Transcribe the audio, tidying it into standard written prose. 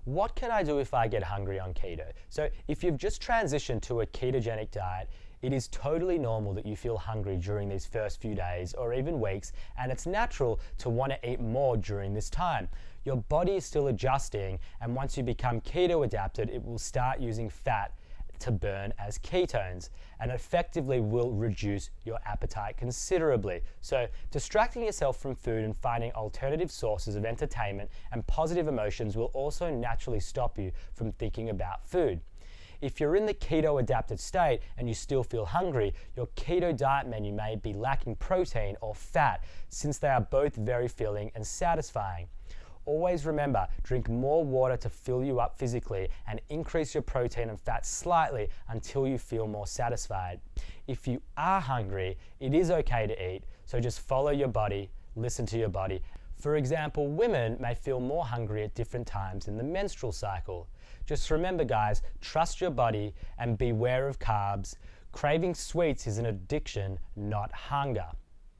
What can I do if I get hungry on keto? So if you've just transitioned to a ketogenic diet, it is totally normal that you feel hungry during these first few days or even weeks, and it's natural to want to eat more during this time. Your body is still adjusting, and once you become keto adapted, it will start using fat to burn as ketones, and effectively will reduce your appetite considerably. So distracting yourself from food and finding alternative sources of entertainment and positive emotions will also naturally stop you from thinking about food. If you're in the keto adapted state and you still feel hungry, your keto diet menu may be lacking protein or fat, since they are both very filling and satisfying. Always remember, drink more water to fill you up physically and increase your protein and fat slightly until you feel more satisfied. If you are hungry, it is okay to eat, so just follow your body, listen to your body. For example, women may feel more hungry at different times in the menstrual cycle. Just remember guys, trust your body and beware of carbs. Craving sweets is an addiction, not hunger.